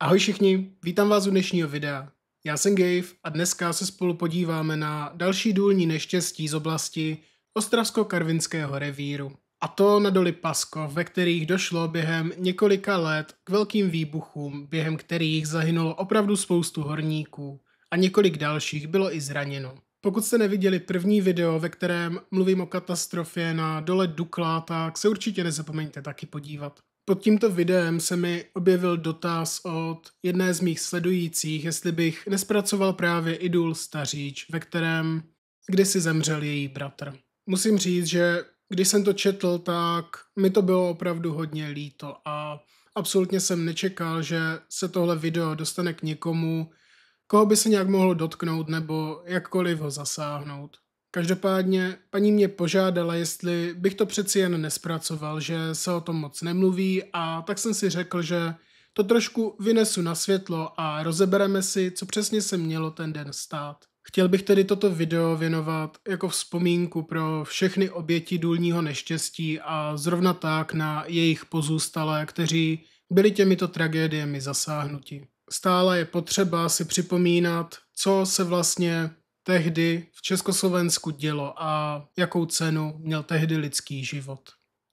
Ahoj všichni, vítám vás u dnešního videa. Já jsem Gave a dneska se spolu podíváme na další důlní neštěstí z oblasti Ostravsko-Karvinského revíru. A to na doly Paskov, ve kterých došlo během několika let k velkým výbuchům, během kterých zahynulo opravdu spoustu horníků a několik dalších bylo i zraněno. Pokud jste neviděli první video, ve kterém mluvím o katastrofě na dole Dukla, tak se určitě nezapomeňte taky podívat. Pod tímto videem se mi objevil dotaz od jedné z mých sledujících, jestli bych nespracoval právě i důl Staříč, ve kterém kdysi zemřel její bratr. Musím říct, že když jsem to četl, tak mi to bylo opravdu hodně líto a absolutně jsem nečekal, že se tohle video dostane k někomu, koho by se nějak mohlo dotknout nebo jakkoliv ho zasáhnout. Každopádně paní mě požádala, jestli bych to přeci jen nespracoval, že se o tom moc nemluví, a tak jsem si řekl, že to trošku vynesu na světlo a rozebereme si, co přesně se mělo ten den stát. Chtěl bych tedy toto video věnovat jako vzpomínku pro všechny oběti důlního neštěstí a zrovna tak na jejich pozůstalé, kteří byli těmito tragédiemi zasáhnuti. Stále je potřeba si připomínat, co se vlastně tehdy v Československu dělo a jakou cenu měl tehdy lidský život.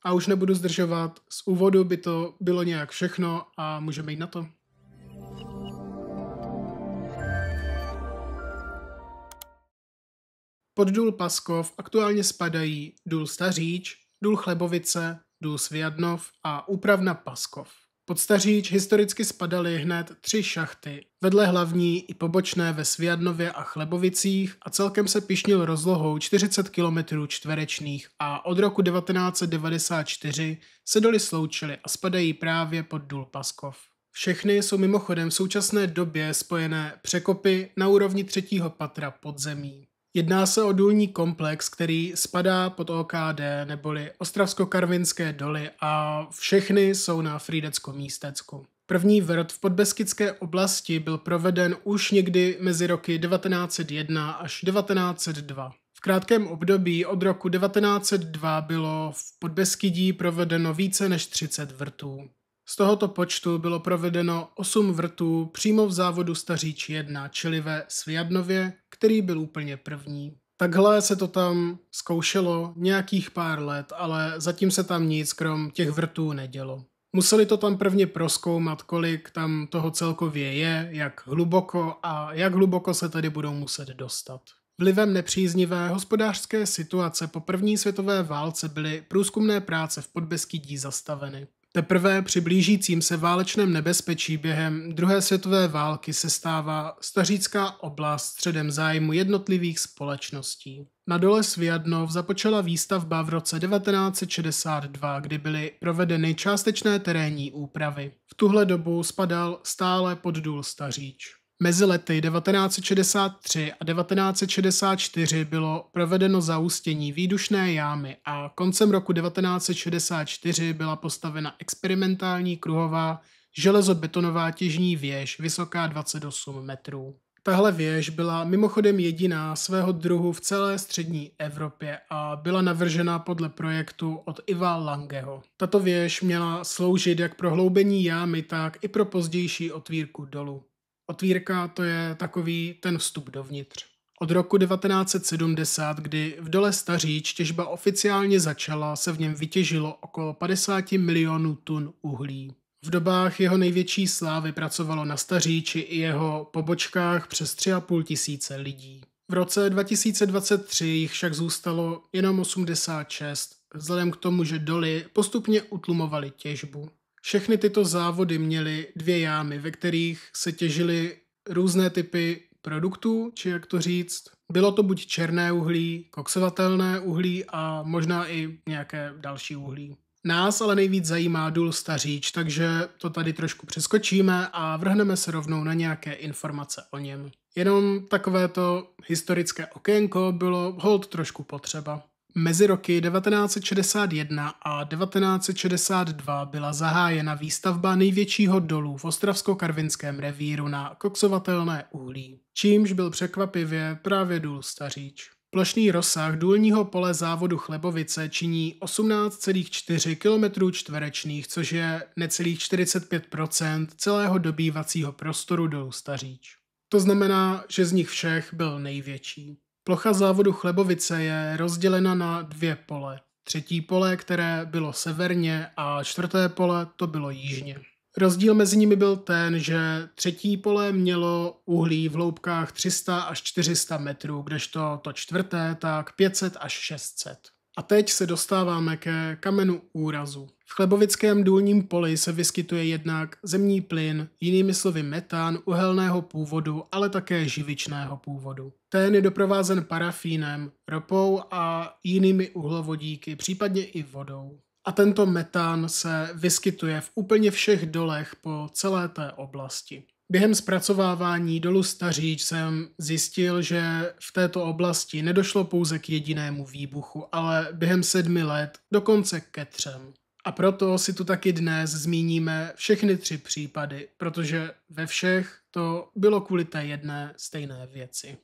A už nebudu zdržovat, z úvodu by to bylo nějak všechno a můžeme jít na to. Pod důl Paskov aktuálně spadají důl Staříč, důl Chlebovice, důl Sviadnov a úpravna Paskov. Pod Staříč historicky spadaly hned 3 šachty, vedle hlavní i pobočné ve Sviadnově a Chlebovicích, a celkem se pyšnil rozlohou 40 km čtverečných a od roku 1994 se doly sloučily a spadají právě pod důl Paskov. Všechny jsou mimochodem v současné době spojené překopy na úrovni 3. patra podzemí. Jedná se o důlní komplex, který spadá pod OKD neboli Ostravsko-Karvinské doly, a všechny jsou na Frýdecko-Místecku. První vrt v podbeskydské oblasti byl proveden už někdy mezi roky 1901 až 1902. V krátkém období od roku 1902 bylo v Podbeskydí provedeno více než 30 vrtů. Z tohoto počtu bylo provedeno 8 vrtů přímo v závodu Staříč 1, čili ve Sviadnově, který byl úplně první. Takhle se to tam zkoušelo nějakých pár let, ale zatím se tam nic krom těch vrtů nedělo. Museli to tam prvně prozkoumat, kolik tam toho celkově je, jak hluboko se tedy budou muset dostat. Vlivem nepříznivé hospodářské situace po první světové válce byly průzkumné práce v Podbeskydí zastaveny. Teprve při blížícím se válečném nebezpečí během druhé světové války se stává Stařícká oblast středem zájmu jednotlivých společností. Na dole Sviadnov započala výstavba v roce 1962, kdy byly provedeny částečné terénní úpravy. V tuhle dobu spadal stále pod důl Staříč. Mezi lety 1963 a 1964 bylo provedeno zaústění výdušné jámy a koncem roku 1964 byla postavena experimentální kruhová železobetonová těžní věž vysoká 28 metrů. Tahle věž byla mimochodem jediná svého druhu v celé střední Evropě a byla navržena podle projektu od Iva Langeho. Tato věž měla sloužit jak pro hloubení jámy, tak i pro pozdější otvírku dolu. Otvírka, to je takový ten vstup dovnitř. Od roku 1970, kdy v dole Staříč těžba oficiálně začala, se v něm vytěžilo okolo 50 milionů tun uhlí. V dobách jeho největší slávy pracovalo na Staříči i jeho pobočkách přes 3,5 tisíce lidí. V roce 2023 jich však zůstalo jenom 86, vzhledem k tomu, že doly postupně utlumovaly těžbu. Všechny tyto závody měly 2 jámy, ve kterých se těžily různé typy produktů, či jak to říct. Bylo to buď černé uhlí, koksovatelné uhlí a možná i nějaké další uhlí. Nás ale nejvíc zajímá důl Staříč, takže to tady trošku přeskočíme a vrhneme se rovnou na nějaké informace o něm. Jenom takovéto historické okénko bylo holt trošku potřeba. Mezi roky 1961 a 1962 byla zahájena výstavba největšího dolu v Ostravsko-Karvinském revíru na koksovatelné uhlí, čímž byl překvapivě právě důl Staříč. Plošný rozsah důlního pole závodu Chlebovice činí 18,4 km čtverečných, což je necelých 45% celého dobývacího prostoru dolu Staříč. To znamená, že z nich všech byl největší. Plocha závodu Chlebovice je rozdělena na 2 pole. Třetí pole, které bylo severně, a čtvrté pole, to bylo jižně. Rozdíl mezi nimi byl ten, že třetí pole mělo uhlí v hloubkách 300 až 400 metrů, kdežto to čtvrté tak 500 až 600. A teď se dostáváme ke kamenu úrazu. V Chlebovickém důlním poli se vyskytuje jednak zemní plyn, jinými slovy metan uhelného původu, ale také živičného původu. Ten je doprovázen parafínem, ropou a jinými uhlovodíky, případně i vodou. A tento metan se vyskytuje v úplně všech dolech po celé té oblasti. Během zpracovávání dolu Staříč jsem zjistil, že v této oblasti nedošlo pouze k jedinému výbuchu, ale během 7 let dokonce ke 3. A proto si tu taky dnes zmíníme všechny 3 případy, protože ve všech to bylo kvůli té jedné stejné věci.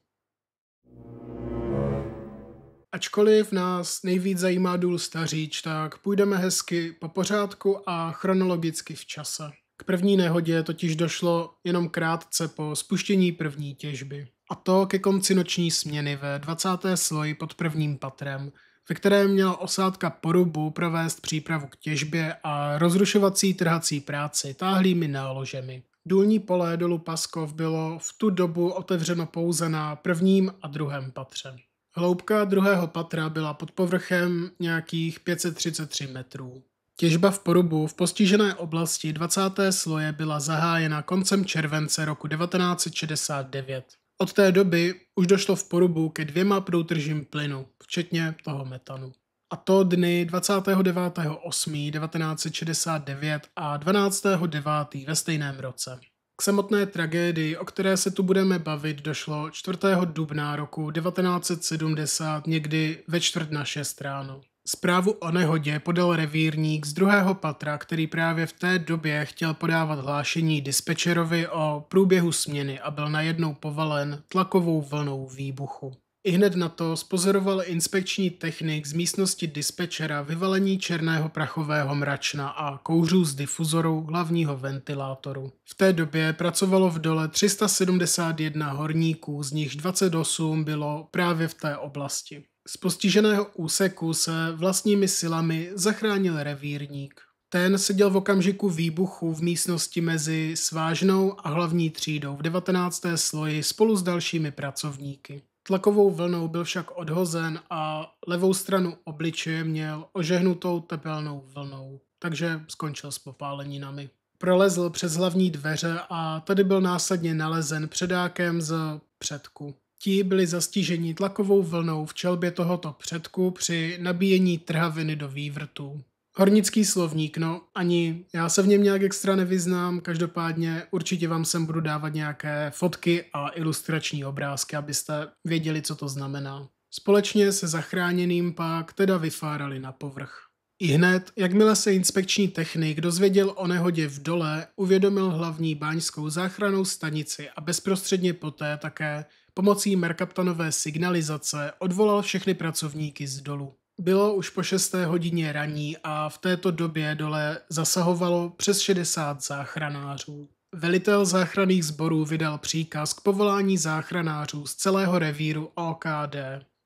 Ačkoliv nás nejvíc zajímá důl Staříč, tak půjdeme hezky po pořádku a chronologicky v čase. K první nehodě totiž došlo jenom krátce po spuštění první těžby. A to ke konci noční směny ve 20. sloji pod prvním patrem, ve kterém měla osádka Porubu provést přípravu k těžbě a rozrušovací trhací práci táhlými náložemi. Důlní pole dolu Paskov bylo v tu dobu otevřeno pouze na prvním a druhém patře. Hloubka druhého patra byla pod povrchem nějakých 533 metrů. Těžba v Porubu v postižené oblasti 20. sloje byla zahájena koncem července roku 1969. Od té doby už došlo v Porubu ke 2 průtržím plynu, včetně toho metanu. A to dny 29.8.1969 a 12.9. ve stejném roce. K samotné tragédii, o které se tu budeme bavit, došlo 4. dubna roku 1970 někdy ve 5:45 ráno. Zprávu o nehodě podal revírník z druhého patra, který právě v té době chtěl podávat hlášení dispečerovi o průběhu směny a byl najednou povalen tlakovou vlnou výbuchu. Ihned na to spozoroval inspekční technik z místnosti dispečera vyvalení černého prachového mračna a kouřů z difuzoru hlavního ventilátoru. V té době pracovalo v dole 371 horníků, z nichž 28 bylo právě v té oblasti. Z postiženého úseku se vlastními silami zachránil revírník. Ten seděl v okamžiku výbuchu v místnosti mezi svážnou a hlavní třídou v 19. sloji spolu s dalšími pracovníky. Tlakovou vlnou byl však odhozen a levou stranu obličeje měl ožehnutou tepelnou vlnou, takže skončil s popáleninami. Prolezl přes hlavní dveře a tady byl následně nalezen předákem z předku. Ti byli zastiženi tlakovou vlnou v čelbě tohoto předku při nabíjení trhaviny do vývrtů. Hornický slovník, no ani já se v něm nějak extra nevyznám, každopádně určitě vám sem budu dávat nějaké fotky a ilustrační obrázky, abyste věděli, co to znamená. Společně se zachráněným pak teda vyfárali na povrch. Ihned, jakmile se inspekční technik dozvěděl o nehodě v dole, uvědomil hlavní báňskou záchrannou stanici a bezprostředně poté také pomocí merkaptanové signalizace odvolal všechny pracovníky z dolu. Bylo už po 6. hodině raní a v této době dole zasahovalo přes 60 záchranářů. Velitel záchranných sborů vydal příkaz k povolání záchranářů z celého revíru OKD.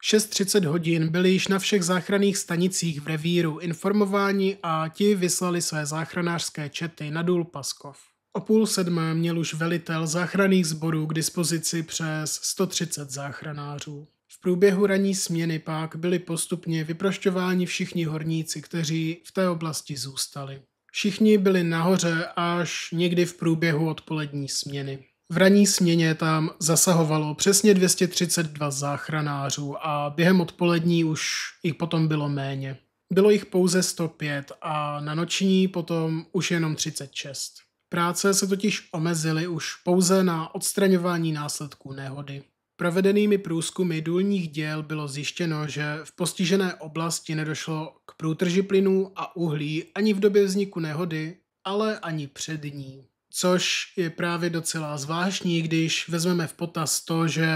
6:30 hodin byli již na všech záchranných stanicích v revíru informováni a ti vyslali své záchranářské čety na důl Paskov. O 6:30 měl už velitel záchranných sborů k dispozici přes 130 záchranářů. V průběhu ranní směny pak byli postupně vyprošťováni všichni horníci, kteří v té oblasti zůstali. Všichni byli nahoře až někdy v průběhu odpolední směny. V ranní směně tam zasahovalo přesně 232 záchranářů a během odpolední už jich potom bylo méně. Bylo jich pouze 105 a na noční potom už jenom 36. Práce se totiž omezily už pouze na odstraňování následků nehody. Provedenými průzkumy důlních děl bylo zjištěno, že v postižené oblasti nedošlo k průtrži plynů a uhlí ani v době vzniku nehody, ale ani před ní. Což je právě docela zvláštní, když vezmeme v potaz to, že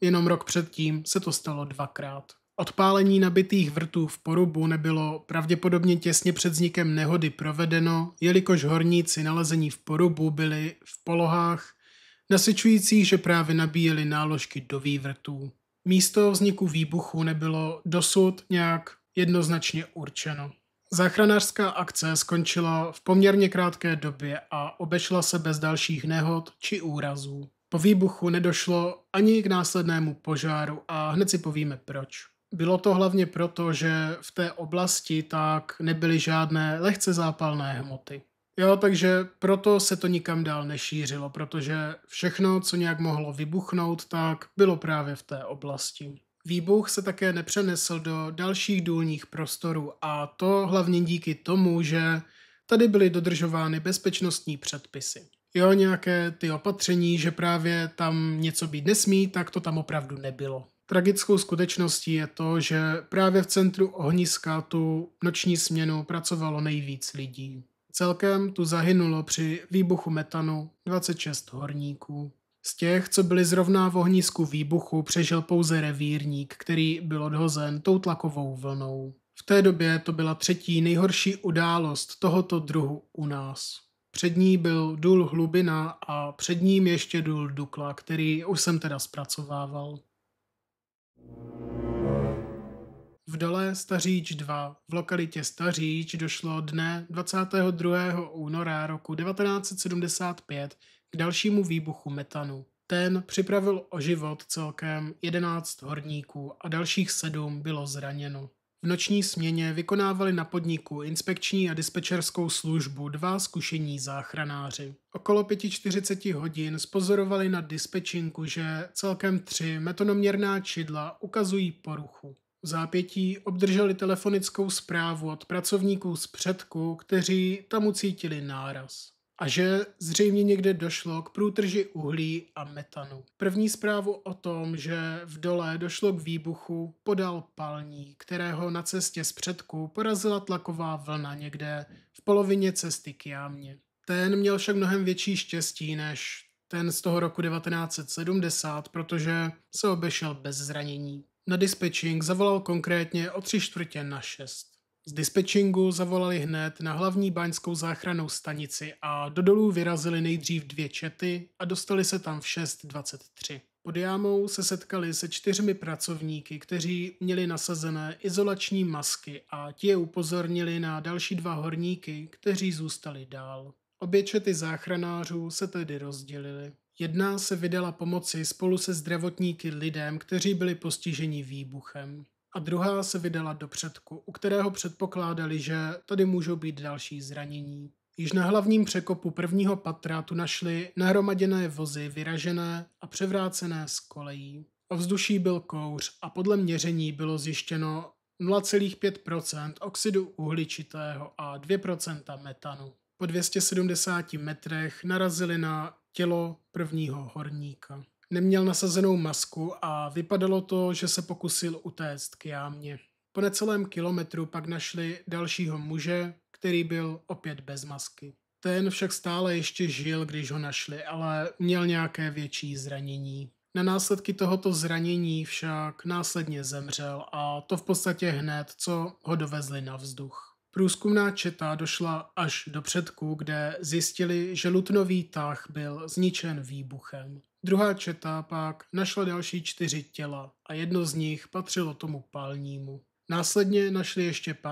Jenom rok předtím se to stalo 2krát. Odpálení nabitých vrtů v Porubu nebylo pravděpodobně těsně před vznikem nehody provedeno, jelikož horníci nalezení v Porubu byli v polohách nasyčujících, že právě nabíjeli náložky do vývrtů. Místo vzniku výbuchu nebylo dosud nějak jednoznačně určeno. Záchranářská akce skončila v poměrně krátké době a obešla se bez dalších nehod či úrazů. Po výbuchu nedošlo ani k následnému požáru a hned si povíme proč. Bylo to hlavně proto, že v té oblasti tak nebyly žádné lehce zápalné hmoty. Takže proto se to nikam dál nešířilo, protože všechno, co nějak mohlo vybuchnout, tak bylo právě v té oblasti. Výbuch se také nepřenesl do dalších důlních prostorů a to hlavně díky tomu, že tady byly dodržovány bezpečnostní předpisy. Nějaké ty opatření, že právě tam něco být nesmí, tak to tam opravdu nebylo. Tragickou skutečností je to, že právě v centru ohniska tu noční směnu pracovalo nejvíc lidí. Celkem tu zahynulo při výbuchu metanu 26 horníků. Z těch, co byli zrovna v ohnisku výbuchu, přežil pouze revírník, který byl odhozen tou tlakovou vlnou. V té době to byla 3. nejhorší událost tohoto druhu u nás. Před ní byl důl Hlubina a před ním ještě důl Dukla, který už jsem teda zpracovával. V dole Staříč 2 v lokalitě Staříč došlo dne 22. února roku 1975 k dalšímu výbuchu metanu. Ten připravil o život celkem 11 horníků a dalších 7 bylo zraněno. V noční směně vykonávali na podniku inspekční a dispečerskou službu 2 zkušení záchranáři. Okolo 5:40 hodin spozorovali na dispečinku, že celkem 3 metonoměrná čidla ukazují poruchu. V zápětí obdrželi telefonickou zprávu od pracovníků z předku, kteří tam ucítili náraz. A že zřejmě někde došlo k průtrži uhlí a metanu. První zprávu o tom, že v dole došlo k výbuchu, podal palník, kterého na cestě z předku porazila tlaková vlna někde v polovině cesty k jámě. Ten měl však mnohem větší štěstí než ten z toho roku 1970, protože se obešel bez zranění. Na dispečing zavolal konkrétně o 3:45. Z dispečingu zavolali hned na hlavní báňskou záchrannou stanici a do dolů vyrazili nejdřív 2 čety a dostali se tam v 6:23. Pod jámou se setkali se 4 pracovníky, kteří měli nasazené izolační masky a ti je upozornili na další 2 horníky, kteří zůstali dál. Obě čety záchranářů se tedy rozdělily. Jedna se vydala pomoci spolu se zdravotníky lidem, kteří byli postiženi výbuchem. A druhá se vydala do předku, u kterého předpokládali, že tady můžou být další zranění. Již na hlavním překopu 1. patra tu našli nahromaděné vozy vyražené a převrácené z kolejí. Ovzduší byl kouř a podle měření bylo zjištěno 0,5% oxidu uhličitého a 2% metanu. Po 270 metrech narazili na tělo prvního horníka. Neměl nasazenou masku a vypadalo to, že se pokusil utéct k jámě. Po necelém kilometru pak našli dalšího muže, který byl opět bez masky. Ten však stále ještě žil, když ho našli, ale měl nějaké větší zranění. Na následky tohoto zranění však následně zemřel a to v podstatě hned, co ho dovezli na vzduch. Průzkumná četa došla až do předku, kde zjistili, že lutnový tah byl zničen výbuchem. Druhá četa pak našla další 4 těla a jedno z nich patřilo tomu palnímu. Následně našli ještě 5.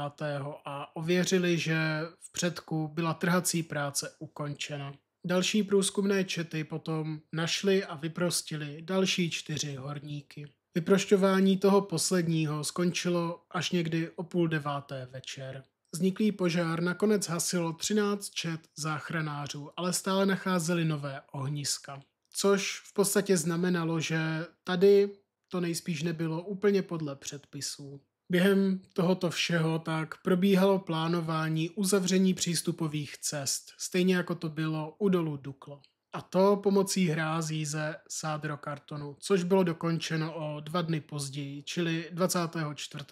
a ověřili, že v předku byla trhací práce ukončena. Další průzkumné čety potom našli a vyprostili další 4 horníky. Vyprošťování toho posledního skončilo až někdy o 8:30 večer. Vzniklý požár nakonec hasilo 13 čet záchranářů, ale stále nacházeli nové ohniska. Což v podstatě znamenalo, že tady to nejspíš nebylo úplně podle předpisů. Během tohoto všeho tak probíhalo plánování uzavření přístupových cest, stejně jako to bylo u dolu Duklo. A to pomocí hrází ze sádrokartonu, což bylo dokončeno o 2 dny později, čili 24.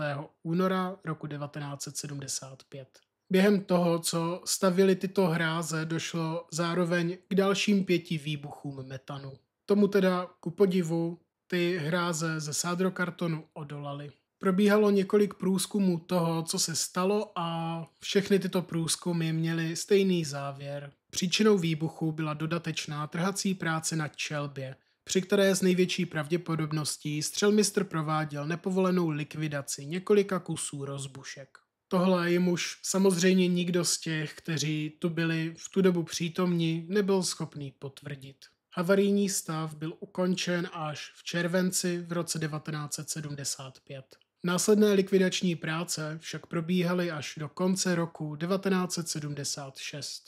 února roku 1975. Během toho, co stavili tyto hráze, došlo zároveň k dalším 5 výbuchům metanu. Tomu teda ku podivu ty hráze ze sádrokartonu odolaly. Probíhalo několik průzkumů toho, co se stalo a všechny tyto průzkumy měly stejný závěr. Příčinou výbuchu byla dodatečná trhací práce na čelbě, při které s největší pravděpodobností střelmistr prováděl nepovolenou likvidaci několika kusů rozbušek. Tohle jim už samozřejmě nikdo z těch, kteří tu byli v tu dobu přítomni, nebyl schopný potvrdit. Havarijní stav byl ukončen až v červenci v roce 1975. Následné likvidační práce však probíhaly až do konce roku 1976.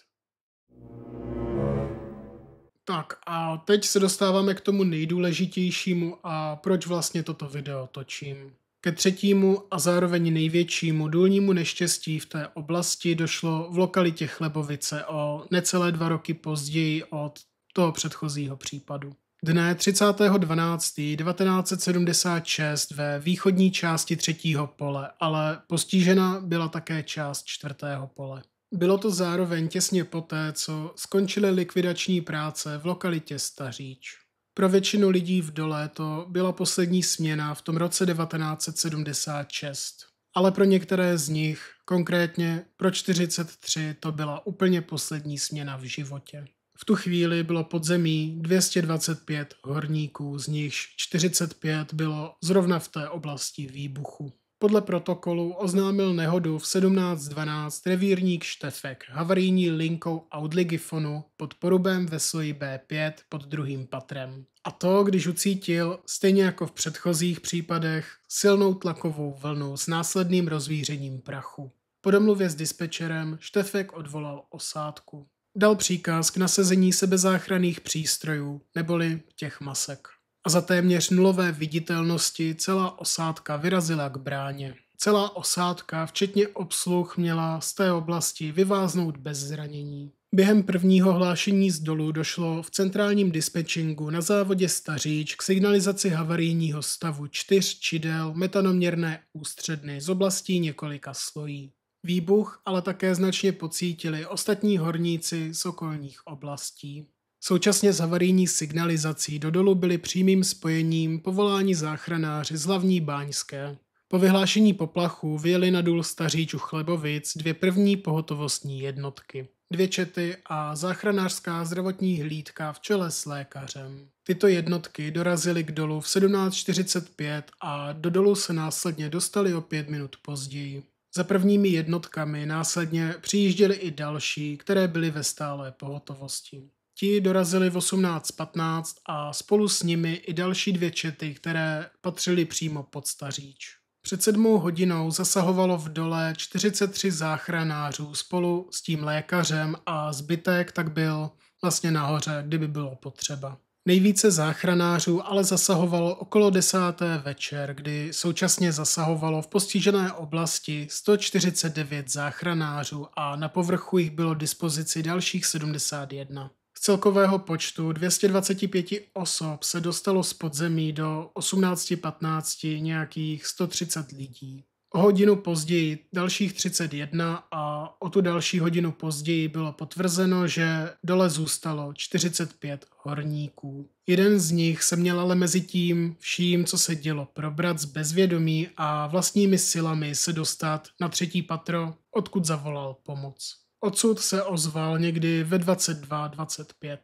Tak a teď se dostáváme k tomu nejdůležitějšímu a proč vlastně toto video točím. Ke třetímu a zároveň největšímu důlnímu neštěstí v té oblasti došlo v lokalitě Chlebovice o necelé 2 roky později od toho předchozího případu. Dne 30.12.1976 ve východní části 3. pole, ale postižena byla také část 4. pole. Bylo to zároveň těsně poté, co skončily likvidační práce v lokalitě Staříč. Pro většinu lidí v dole to byla poslední směna v tom roce 1976, ale pro některé z nich, konkrétně pro 43, to byla úplně poslední směna v životě. V tu chvíli bylo pod zemí 225 horníků, z nichž 45 bylo zrovna v té oblasti výbuchu. Podle protokolu oznámil nehodu v 17:12 revírník Štefek havarijní linkou Audligifonu pod porubem vesoji B5 pod 2. patrem. A to, když ucítil, stejně jako v předchozích případech, silnou tlakovou vlnu s následným rozvířením prachu. Po domluvě s dispečerem Štefek odvolal osádku. Dal příkaz k nasazení sebezáchranných přístrojů, neboli těch masek. A za téměř nulové viditelnosti celá osádka vyrazila k bráně. Celá osádka, včetně obsluh, měla z té oblasti vyváznout bez zranění. Během prvního hlášení z dolu došlo v centrálním dispečingu na závodě Staříč k signalizaci havarijního stavu 4 čidel metanoměrné ústředny z oblastí několika slojí. Výbuch ale také značně pocítili ostatní horníci z okolních oblastí. Současně s havarijní signalizací do dolu byli přímým spojením povoláni záchranáři z Hlavní Báňské. Po vyhlášení poplachu vyjeli na důl Staříč u Chlebovic 2 první pohotovostní jednotky, 2 čety a záchranářská zdravotní hlídka v čele s lékařem. Tyto jednotky dorazily k dolu v 17:45 a do dolu se následně dostali o 5 minut později. Za prvními jednotkami následně přijížděly i další, které byly ve stálé pohotovosti. Ti dorazili v 18:15 a spolu s nimi i další 2 čety, které patřily přímo pod Staříč. Před 7 hodinou zasahovalo v dole 43 záchranářů spolu s tím lékařem a zbytek tak byl vlastně nahoře, kdyby bylo potřeba. Nejvíce záchranářů ale zasahovalo okolo 10. večer, kdy současně zasahovalo v postižené oblasti 149 záchranářů a na povrchu jich bylo dispozici dalších 71. Z celkového počtu 225 osob se dostalo z podzemí do 18:15 nějakých 130 lidí. O hodinu později dalších 31 a o tu další hodinu později bylo potvrzeno, že dole zůstalo 45 horníků. Jeden z nich se měl ale mezi tím vším, co se dělo, probrat z bezvědomí a vlastními silami se dostat na 3. patro, odkud zavolal pomoc. Odsud se ozval někdy ve 22:25.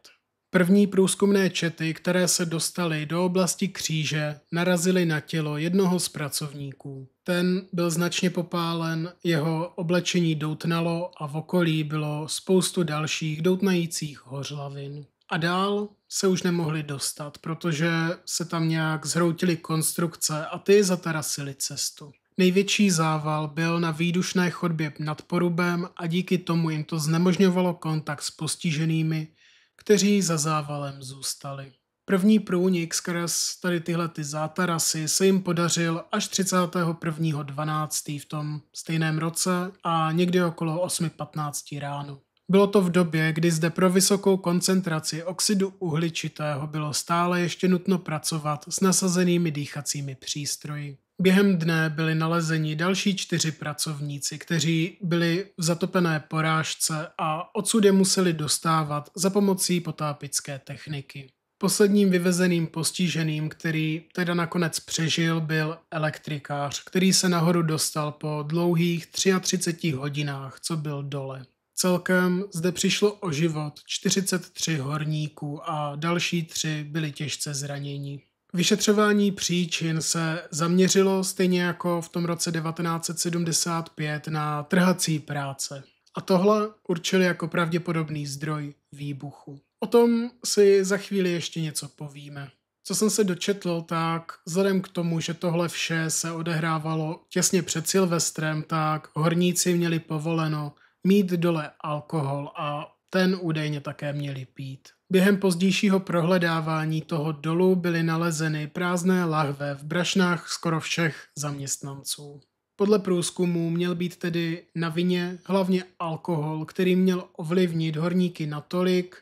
První průzkumné čety, které se dostaly do oblasti kříže, narazily na tělo jednoho z pracovníků. Ten byl značně popálen, jeho oblečení doutnalo a v okolí bylo spoustu dalších doutnajících hořlavin. A dál se už nemohli dostat, protože se tam nějak zhroutily konstrukce a ty zatarasily cestu. Největší zával byl na výdušné chodbě nad porubem a díky tomu jim to znemožňovalo kontakt s postiženými, kteří za závalem zůstali. První průnik skrz tady tyhle zátarasy se jim podařil až 31.12. v tom stejném roce a někdy okolo 8:15 ráno. Bylo to v době, kdy zde pro vysokou koncentraci oxidu uhličitého bylo stále ještě nutno pracovat s nasazenými dýchacími přístroji. Během dne byli nalezeni další 4 pracovníci, kteří byli v zatopené porážce a odsud je museli dostávat za pomocí potápické techniky. Posledním vyvezeným postiženým, který teda nakonec přežil, byl elektrikář, který se nahoru dostal po dlouhých 33 hodinách, co byl dole. Celkem zde přišlo o život 43 horníků a další 3 byli těžce zraněni. Vyšetřování příčin se zaměřilo stejně jako v tom roce 1975 na trhací práce. A tohle určili jako pravděpodobný zdroj výbuchu. O tom si za chvíli ještě něco povíme. Co jsem se dočetl, tak vzhledem k tomu, že tohle vše se odehrávalo těsně před Silvestrem, tak horníci měli povoleno mít dole alkohol a ten údajně také měli pít. Během pozdějšího prohledávání toho dolu byly nalezeny prázdné lahve v brašnách skoro všech zaměstnanců. Podle průzkumu měl být tedy na vině hlavně alkohol, který měl ovlivnit horníky natolik,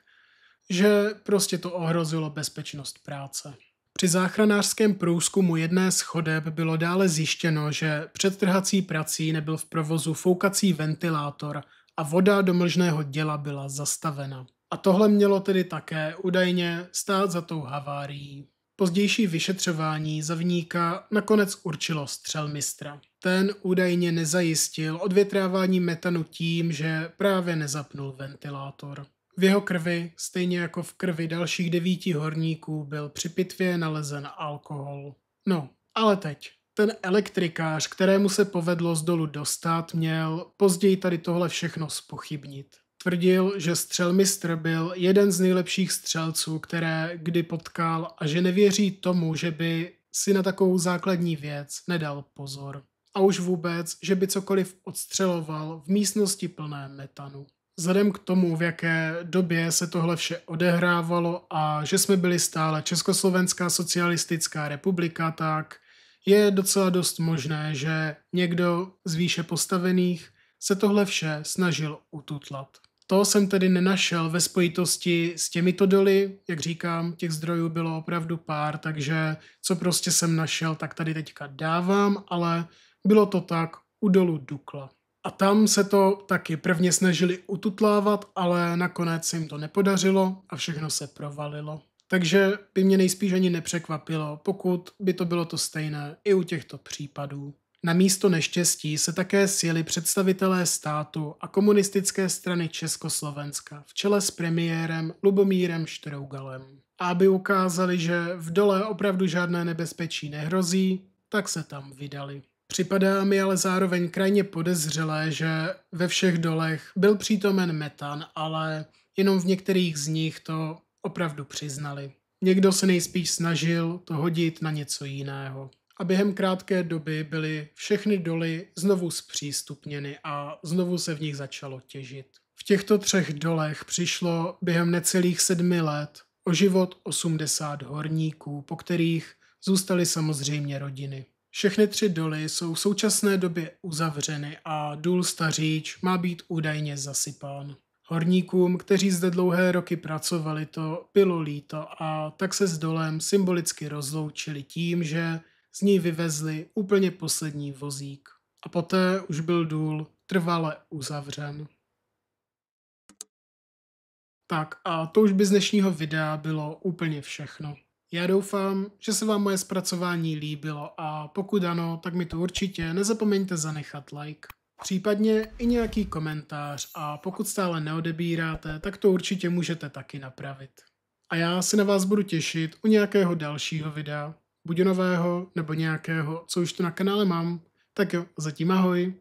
že prostě to ohrozilo bezpečnost práce. Při záchranářském průzkumu jedné z chodeb bylo dále zjištěno, že před trhací prací nebyl v provozu foukací ventilátor a voda do mlžného děla byla zastavena. A tohle mělo tedy také údajně stát za tou havárií. Pozdější vyšetřování za viníka nakonec určilo střelmistra. Ten údajně nezajistil odvětrávání metanu tím, že právě nezapnul ventilátor. V jeho krvi, stejně jako v krvi dalších 9 horníků, byl při pitvě nalezen alkohol. No, ale teď. Ten elektrikář, kterému se povedlo z dolu dostat, měl později tady tohle všechno zpochybnit. Tvrdil, že střelmistr byl jeden z nejlepších střelců, které kdy potkal a že nevěří tomu, že by si na takovou základní věc nedal pozor. A už vůbec, že by cokoliv odstřeloval v místnosti plné metanu. Vzhledem k tomu, v jaké době se tohle vše odehrávalo a že jsme byli stále Československá socialistická republika, tak je docela dost možné, že někdo z výše postavených se tohle vše snažil ututlat. To jsem tedy nenašel ve spojitosti s těmito doly, jak říkám, těch zdrojů bylo opravdu pár, takže co prostě jsem našel, tak tady teďka dávám, ale bylo to tak u dolu Dukla. A tam se to taky prvně snažili ututlávat, ale nakonec se jim to nepodařilo a všechno se provalilo. Takže by mě nejspíš ani nepřekvapilo, pokud by to bylo to stejné i u těchto případů. Na místo neštěstí se také sjeli představitelé státu a komunistické strany Československa v čele s premiérem Lubomírem Štrougalem. A aby ukázali, že v dole opravdu žádné nebezpečí nehrozí, tak se tam vydali. Připadá mi ale zároveň krajně podezřelé, že ve všech dolech byl přítomen metan, ale jenom v některých z nich to opravdu přiznali. Někdo se nejspíš snažil to hodit na něco jiného. A během krátké doby byly všechny doly znovu zpřístupněny a znovu se v nich začalo těžit. V těchto 3 dolech přišlo během necelých 7 let o život 80 horníků, po kterých zůstaly samozřejmě rodiny. Všechny 3 doly jsou v současné době uzavřeny a důl Staříč má být údajně zasypán. Horníkům, kteří zde dlouhé roky pracovali, to bylo líto a tak se s dolem symbolicky rozloučili tím, že z něj vyvezli úplně poslední vozík. A poté už byl důl trvale uzavřen. Tak a to už by z dnešního videa bylo úplně všechno. Já doufám, že se vám moje zpracování líbilo a pokud ano, tak mi to určitě nezapomeňte zanechat like. Případně i nějaký komentář a pokud stále neodebíráte, tak to určitě můžete taky napravit. A já se na vás budu těšit u nějakého dalšího videa, buď nového nebo nějakého, co už tu na kanále mám. Tak jo, zatím ahoj.